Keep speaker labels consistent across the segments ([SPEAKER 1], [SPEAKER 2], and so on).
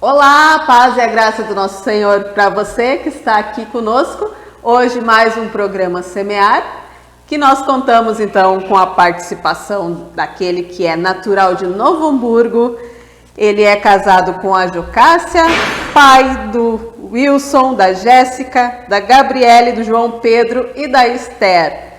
[SPEAKER 1] Olá, a paz e a graça do nosso Senhor para você que está aqui conosco. Hoje mais um programa Semear, que nós contamos então com a participação daquele que é natural de Novo Hamburgo. Ele é casado com a Jocássia, pai do Wilson, da Jéssica, da Gabriele, do João Pedro e da Esther.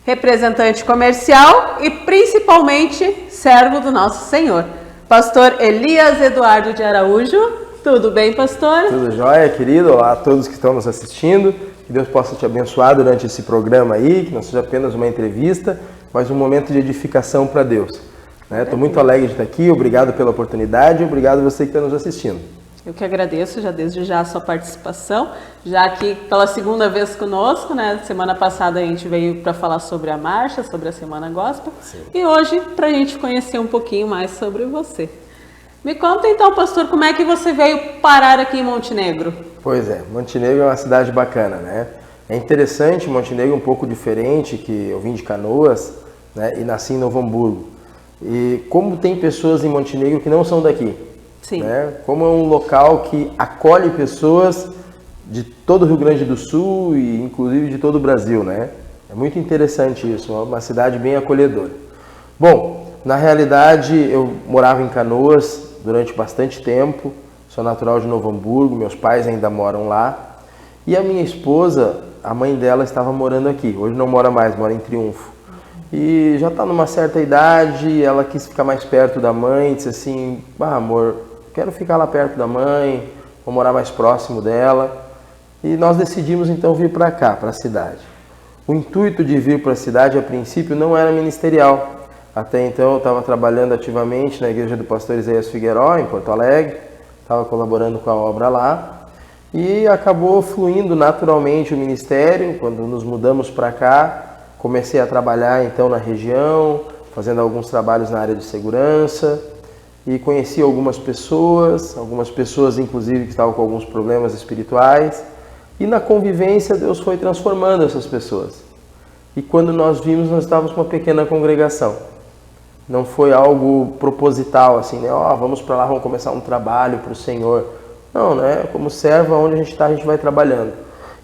[SPEAKER 1] Representante comercial e principalmente servo do nosso Senhor. Pastor Elias Eduardo de Araújo. Tudo bem, pastor?
[SPEAKER 2] Tudo jóia, querido. Olá a todos que estão nos assistindo. Que Deus possa te abençoar durante esse programa aí, que não seja apenas uma entrevista, mas um momento de edificação para Deus. Estou muito alegre de estar aqui. Obrigado pela oportunidade e obrigado a você que está nos assistindo.
[SPEAKER 1] Eu que agradeço desde já a sua participação, já aqui pela segunda vez conosco, né? Semana passada a gente veio para falar sobre a marcha, sobre a Semana Gospel. Sim. E hoje para a gente conhecer um pouquinho mais sobre você. Me conta então, pastor, como é que você veio parar aqui em Montenegro?
[SPEAKER 2] Pois é, Montenegro é uma cidade bacana, né? É interessante, Montenegro é um pouco diferente, que eu vim de Canoas, né? E nasci em Novo Hamburgo. E como tem pessoas em Montenegro que não são daqui.
[SPEAKER 1] Sim.
[SPEAKER 2] Né? Como é um local que acolhe pessoas de todo o Rio Grande do Sul e inclusive de todo o Brasil, né? É muito interessante isso, uma cidade bem acolhedora. Bom, na realidade eu morava em Canoas durante bastante tempo, sou natural de Novo Hamburgo, meus pais ainda moram lá. E a minha esposa, a mãe dela estava morando aqui, hoje não mora mais, mora em Triunfo. E já está numa certa idade, ela quis ficar mais perto da mãe, disse assim, amor, quero ficar lá perto da mãe, vou morar mais próximo dela. E nós decidimos então vir para cá, para a cidade. O intuito de vir para a cidade, a princípio, não era ministerial. Até então eu estava trabalhando ativamente na igreja do pastor Isaías Figueiró, em Porto Alegre, estava colaborando com a obra lá. E acabou fluindo naturalmente o ministério, quando nos mudamos para cá. Comecei a trabalhar então na região, fazendo alguns trabalhos na área de segurança e conheci algumas pessoas inclusive que estavam com alguns problemas espirituais, e na convivência Deus foi transformando essas pessoas. E quando nós vimos, nós estávamos com uma pequena congregação. Não foi algo proposital assim, né? Vamos para lá, vamos começar um trabalho para o Senhor. Não, né? Como servo, onde a gente está, a gente vai trabalhando.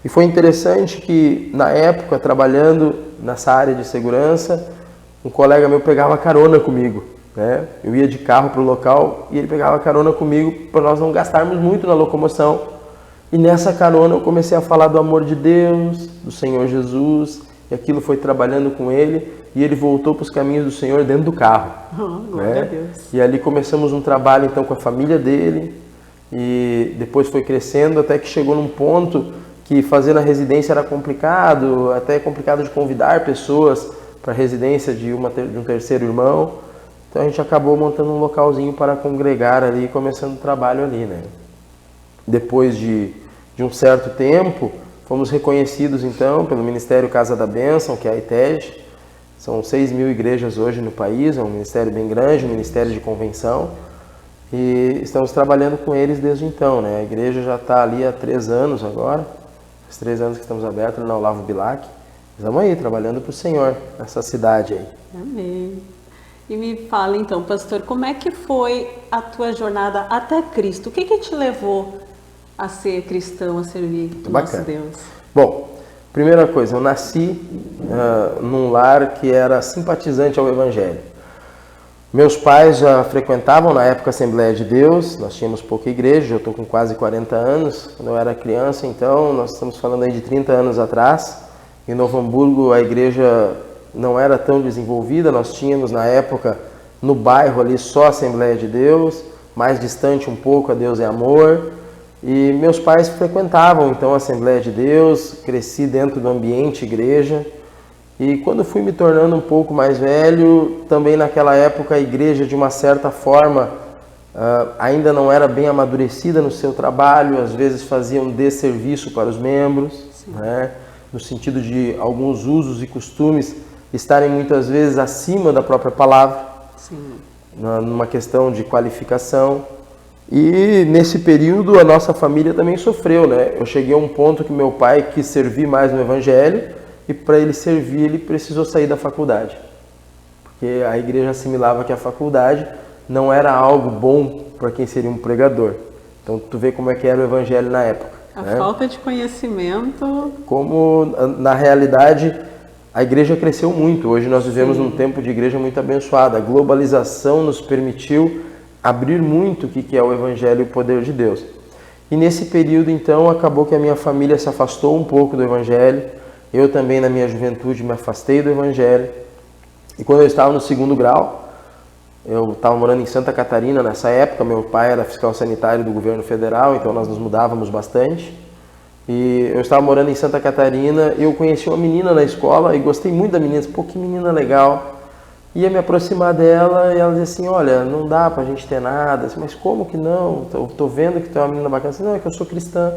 [SPEAKER 2] E foi interessante que, na época, trabalhando nessa área de segurança, um colega meu pegava carona comigo, né? Eu ia de carro para o local e ele pegava carona comigo para nós não gastarmos muito na locomoção. E nessa carona eu comecei a falar do amor de Deus, do Senhor Jesus, e aquilo foi trabalhando com ele, e ele voltou para os caminhos do Senhor dentro do carro.
[SPEAKER 1] Glória a Deus.
[SPEAKER 2] E ali começamos um trabalho então com a família dele, e depois foi crescendo até que chegou num ponto que fazer na residência era complicado, até complicado de convidar pessoas para a residência de um terceiro irmão. Então a gente acabou montando um localzinho para congregar ali, começando o trabalho ali, né? Depois de um certo tempo, fomos reconhecidos então pelo Ministério Casa da Bênção, que é a ITED. São 6.000 igrejas hoje no país, é um ministério bem grande, um ministério de convenção. E estamos trabalhando com eles desde então, né? A igreja já está ali há 3 anos agora. Faz 3 anos que estamos abertos na Olavo Bilac. Estamos aí, trabalhando para o Senhor, nessa cidade aí.
[SPEAKER 1] Amém. E me fala então, pastor, como é que foi a tua jornada até Cristo? O que te levou a ser cristão, a servir o nosso Deus?
[SPEAKER 2] Bom, primeira coisa, eu nasci num lar que era simpatizante ao Evangelho. Meus pais já frequentavam na época a Assembleia de Deus, nós tínhamos pouca igreja, eu estou com quase 40 anos. Quando eu era criança, então, nós estamos falando aí de 30 anos atrás. Em Novo Hamburgo a igreja não era tão desenvolvida, nós tínhamos na época no bairro ali só a Assembleia de Deus, mais distante um pouco a Deus é Amor. E meus pais frequentavam então a Assembleia de Deus, cresci dentro do ambiente igreja. E quando fui me tornando um pouco mais velho, também naquela época a igreja de uma certa forma ainda não era bem amadurecida no seu trabalho, às vezes fazia um desserviço para os membros, né? No sentido de alguns usos e costumes estarem muitas vezes acima da própria palavra, numa questão de qualificação. E nesse período a nossa família também sofreu, né? Eu cheguei a um ponto que meu pai quis servir mais no Evangelho, e para ele servir ele precisou sair da faculdade. Porque a igreja assimilava que a faculdade não era algo bom para quem seria um pregador. Então tu vê como é que era o evangelho na época.
[SPEAKER 1] A falta de conhecimento.
[SPEAKER 2] Como na realidade a igreja cresceu muito. Hoje nós vivemos num tempo de igreja muito abençoada. A globalização nos permitiu abrir muito o que é o evangelho e o poder de Deus. E nesse período então acabou que a minha família se afastou um pouco do evangelho. Eu também na minha juventude me afastei do evangelho. E quando eu estava no 2º grau, eu estava morando em Santa Catarina nessa época, meu pai era fiscal sanitário do governo federal, então nós nos mudávamos bastante. E eu estava morando em Santa Catarina e eu conheci uma menina na escola e gostei muito da menina. Disse, pô, que menina legal. Ia me aproximar dela e ela dizia assim, olha, não dá pra gente ter nada. Disse, mas como que não? Tô vendo que tu é uma menina bacana. Disse, não, é que eu sou cristã.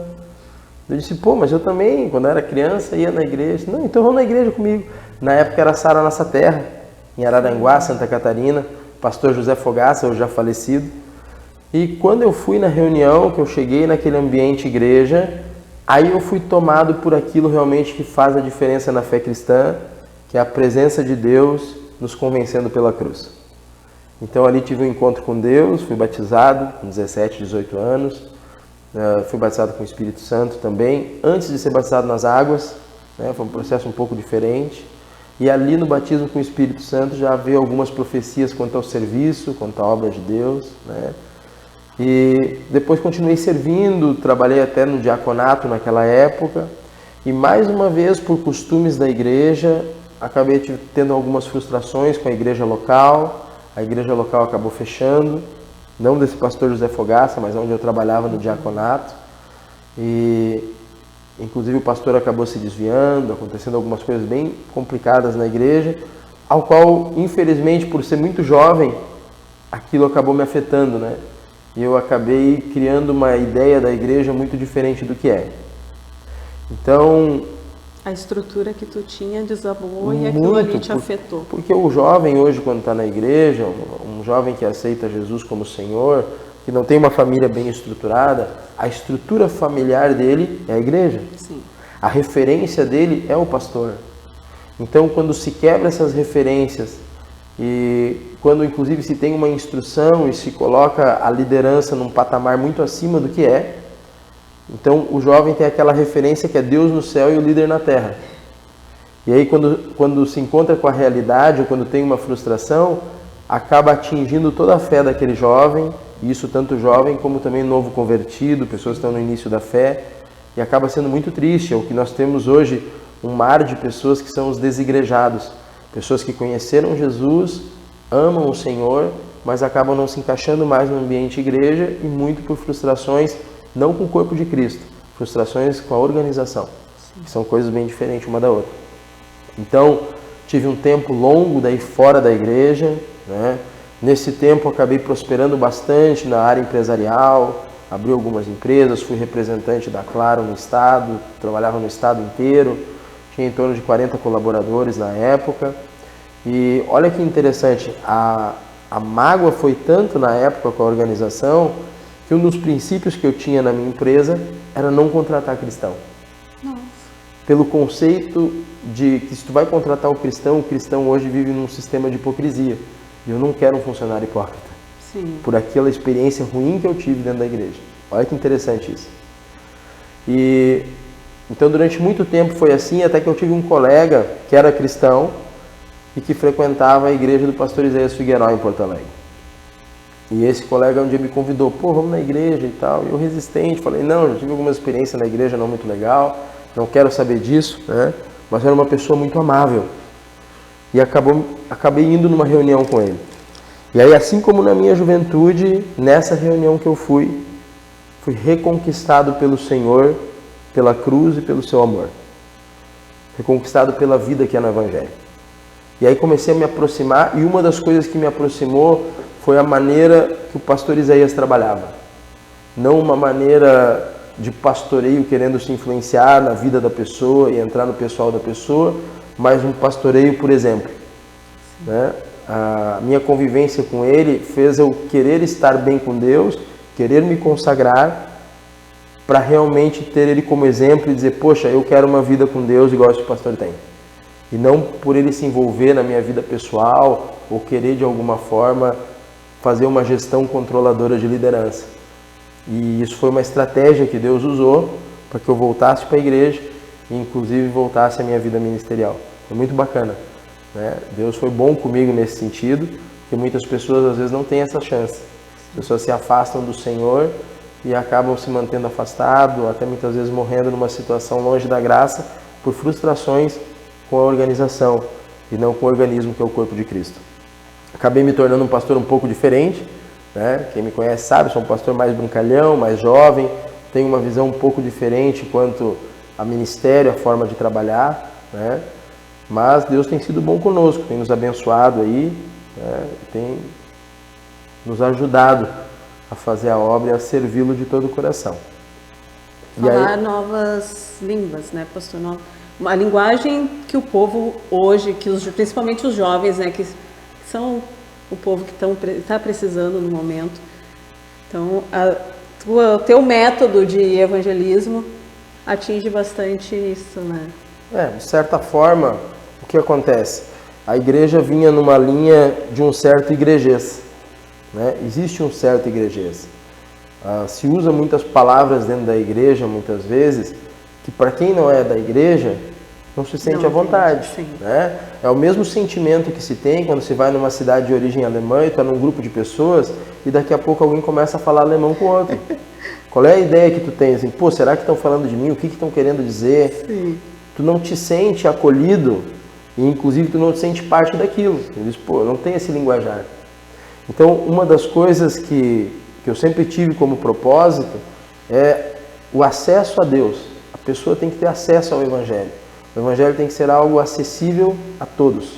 [SPEAKER 2] Eu disse, pô, mas eu também, quando eu era criança, ia na igreja. Não, então vamos na igreja comigo. Na época era Sara Nossa Terra, em Araranguá, Santa Catarina. Pastor José Fogaça, hoje já falecido. E quando eu fui na reunião, que eu cheguei naquele ambiente igreja, aí eu fui tomado por aquilo realmente que faz a diferença na fé cristã, que é a presença de Deus nos convencendo pela cruz. Então ali tive um encontro com Deus, fui batizado com 17, 18 anos, fui batizado com o Espírito Santo também, antes de ser batizado nas águas, foi um processo um pouco diferente. E ali no batismo com o Espírito Santo já veio algumas profecias quanto ao serviço, quanto à obra de Deus, E depois continuei servindo, trabalhei até no diaconato naquela época. E mais uma vez, por costumes da igreja, acabei tendo algumas frustrações com a igreja local. A igreja local acabou fechando, não desse pastor José Fogaça, mas onde eu trabalhava no diaconato. E inclusive o pastor acabou se desviando, acontecendo algumas coisas bem complicadas na igreja, ao qual, infelizmente, por ser muito jovem, aquilo acabou me afetando, E eu acabei criando uma ideia da igreja muito diferente do que é. Então...
[SPEAKER 1] A estrutura que tu tinha desabou e aquilo ali te afetou.
[SPEAKER 2] Porque o jovem hoje, quando está na igreja, um jovem que aceita Jesus como Senhor, que não tem uma família bem estruturada, a estrutura familiar dele é a igreja.
[SPEAKER 1] Sim.
[SPEAKER 2] A referência dele é o pastor. Então, quando se quebra essas referências e quando, inclusive, se tem uma instrução e se coloca a liderança num patamar muito acima do que é, então o jovem tem aquela referência que é Deus no céu e o líder na terra. E aí, quando se encontra com a realidade ou quando tem uma frustração, acaba atingindo toda a fé daquele jovem, e isso tanto jovem como também novo convertido, pessoas que estão no início da fé, e acaba sendo muito triste. É o que nós temos hoje, um mar de pessoas que são os desigrejados, pessoas que conheceram Jesus, amam o Senhor, mas acabam não se encaixando mais no ambiente igreja e muito por frustrações, não com o corpo de Cristo, frustrações com a organização, que são coisas bem diferentes uma da outra. Então, tive um tempo longo daí fora da igreja, Nesse tempo acabei prosperando bastante na área empresarial, abri algumas empresas, fui representante da Claro no estado, trabalhava no estado inteiro, tinha em torno de 40 colaboradores na época. E olha que interessante, a mágoa foi tanto na época com a organização que um dos princípios que eu tinha na minha empresa era não contratar cristão.
[SPEAKER 1] Nossa. Pelo
[SPEAKER 2] conceito de que se tu vai contratar o cristão hoje vive num sistema de hipocrisia. E eu não quero um funcionário hipócrita.
[SPEAKER 1] Sim.
[SPEAKER 2] Por aquela experiência ruim que eu tive dentro da igreja. Olha que interessante isso. E então durante muito tempo foi assim, até que eu tive um colega que era cristão e que frequentava a igreja do pastor Isaías Figueiró em Porto Alegre. E esse colega um dia me convidou, vamos na igreja e tal. E eu resistente, falei, não, já tive algumas experiências na igreja não muito legal, não quero saber disso, Mas era uma pessoa muito amável. E acabei indo numa reunião com ele. E aí, assim como na minha juventude, nessa reunião que eu fui reconquistado pelo Senhor, pela cruz e pelo seu amor. Reconquistado pela vida que é no Evangelho. E aí comecei a me aproximar, e uma das coisas que me aproximou foi a maneira que o pastor Isaías trabalhava. Não uma maneira de pastoreio querendo se influenciar na vida da pessoa e entrar no pessoal da pessoa, mas um pastoreio, por exemplo. A minha convivência com ele fez eu querer estar bem com Deus, querer me consagrar, para realmente ter ele como exemplo e dizer, poxa, eu quero uma vida com Deus igual esse pastor tem. E não por ele se envolver na minha vida pessoal ou querer de alguma forma fazer uma gestão controladora de liderança. E isso foi uma estratégia que Deus usou para que eu voltasse para a igreja e inclusive voltasse à minha vida ministerial. Foi muito bacana, né? Deus foi bom comigo nesse sentido, porque muitas pessoas às vezes não têm essa chance. As pessoas se afastam do Senhor e acabam se mantendo afastado, até muitas vezes morrendo numa situação longe da graça por frustrações com a organização e não com o organismo que é o corpo de Cristo. Acabei me tornando um pastor um pouco diferente, né? Quem me conhece sabe, sou um pastor mais brincalhão, mais jovem, tenho uma visão um pouco diferente quanto a ministério, a forma de trabalhar, né? Mas Deus tem sido bom conosco, tem nos abençoado aí, né? Tem nos ajudado a fazer a obra e a servi-lo de todo o coração.
[SPEAKER 1] Falar novas línguas, né, pastor? Uma linguagem que o povo hoje, principalmente os jovens, né, que são o povo que está precisando no momento. Então, o teu método de evangelismo atinge bastante isso, né?
[SPEAKER 2] De certa forma, o que acontece? A igreja vinha numa linha de um certo igrejês, né? Existe um certo igrejês. Se usa muitas palavras dentro da igreja, muitas vezes, que para quem não é da igreja, não se sente à vontade, né? É o mesmo sentimento que se tem quando se vai numa cidade de origem alemã e está num grupo de pessoas e daqui a pouco alguém começa a falar alemão com o outro. Qual é a ideia que tu tens? Assim, pô, será que estão falando de mim? O que estão querendo dizer?
[SPEAKER 1] Sim.
[SPEAKER 2] Tu não te sente acolhido e inclusive tu não te sente parte daquilo. Tu diz, pô, não tem esse linguajar. Então, uma das coisas que eu sempre tive como propósito é o acesso a Deus. A pessoa tem que ter acesso ao Evangelho. O Evangelho tem que ser algo acessível a todos.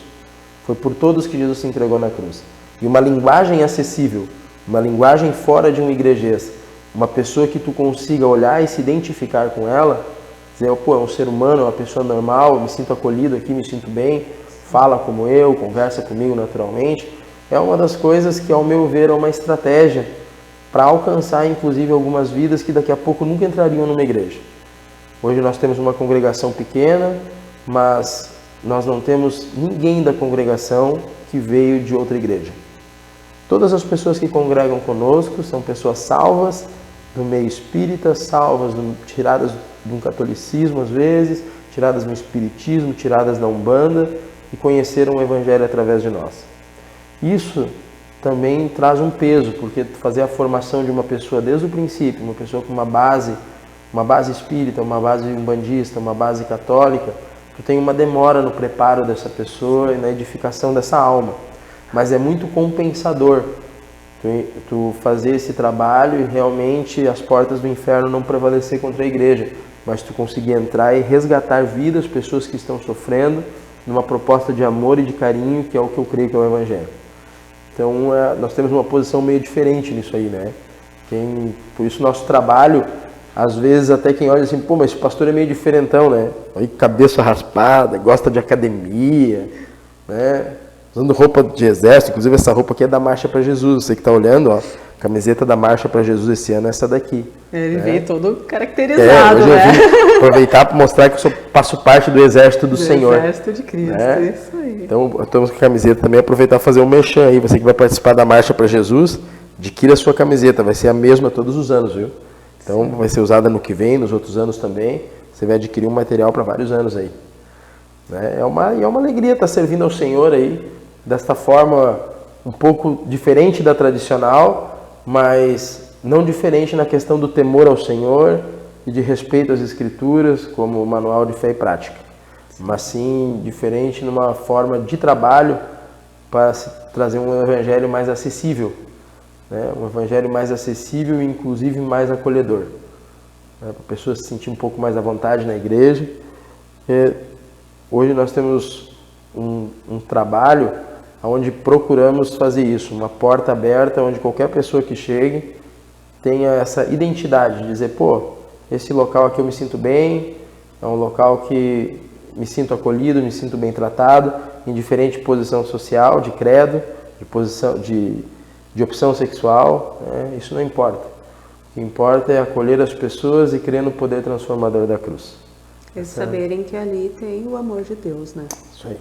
[SPEAKER 2] Foi por todos que Jesus se entregou na cruz. E uma linguagem acessível, uma linguagem fora de um igrejês, uma pessoa que tu consiga olhar e se identificar com ela, dizer, pô, é um ser humano, é uma pessoa normal, eu me sinto acolhido aqui, me sinto bem, fala como eu, conversa comigo naturalmente, é uma das coisas que, ao meu ver, é uma estratégia para alcançar, inclusive, algumas vidas que daqui a pouco nunca entrariam numa igreja. Hoje nós temos uma congregação pequena, mas nós não temos ninguém da congregação que veio de outra igreja. Todas as pessoas que congregam conosco são pessoas salvas do meio espírita, salvas, tiradas de um catolicismo às vezes, tiradas do espiritismo, tiradas da Umbanda e conheceram o Evangelho através de nós. Isso também traz um peso, porque fazer a formação de uma pessoa desde o princípio, uma pessoa com uma base espírita, uma base umbandista, uma base católica, tu tem uma demora no preparo dessa pessoa e na edificação dessa alma. Mas é muito compensador tu fazer esse trabalho e realmente as portas do inferno não prevalecer contra a igreja, mas tu conseguir entrar e resgatar vidas, pessoas que estão sofrendo, numa proposta de amor e de carinho, que é o que eu creio que é o Evangelho. Então, nós temos uma posição meio diferente nisso aí, né? Por isso, nosso trabalho, às vezes, até quem olha assim, pô, mas esse pastor é meio diferentão, né? Aí, cabeça raspada, gosta de academia, né? Usando roupa de exército, inclusive essa roupa aqui é da Marcha para Jesus, você que está olhando, ó, camiseta da Marcha para Jesus esse ano é essa daqui.
[SPEAKER 1] Ele veio todo caracterizado,
[SPEAKER 2] hoje
[SPEAKER 1] né?
[SPEAKER 2] Eu vim aproveitar para mostrar que eu faço parte do exército do Senhor.
[SPEAKER 1] Exército de Cristo, isso aí.
[SPEAKER 2] Então, estamos com a camiseta também, aproveitar e fazer um merchan aí, você que vai participar da Marcha para Jesus, adquira a sua camiseta, vai ser a mesma todos os anos, viu? Então, vai ser usada no que vem, nos outros anos também, você vai adquirir um material para vários anos aí. É uma alegria estar servindo ao Senhor aí, desta forma um pouco diferente da tradicional, mas não diferente na questão do temor ao Senhor e de respeito às Escrituras, como manual de fé e prática. Mas sim diferente numa forma de trabalho para trazer um evangelho mais acessível, né? Um evangelho mais acessível e inclusive mais acolhedor, né? Para a pessoa se sentir um pouco mais à vontade na igreja. Hoje nós temos um trabalho onde procuramos fazer isso, uma porta aberta onde qualquer pessoa que chegue tenha essa identidade de dizer, pô, esse local aqui eu me sinto bem, é um local que me sinto acolhido, me sinto bem tratado, em diferente posição social, de credo, de posição de opção sexual, né? Isso não importa. O que importa é acolher as pessoas e crer no poder transformador da cruz.
[SPEAKER 1] Eles saberem que ali tem o amor de Deus, né?
[SPEAKER 2] Isso aí.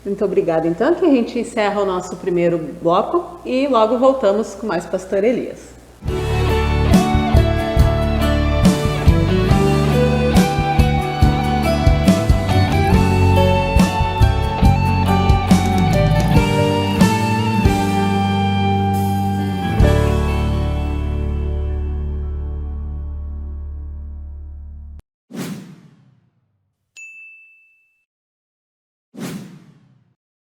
[SPEAKER 1] Muito obrigada, então, que a gente encerra o nosso primeiro bloco e logo voltamos com mais Pastor Elias.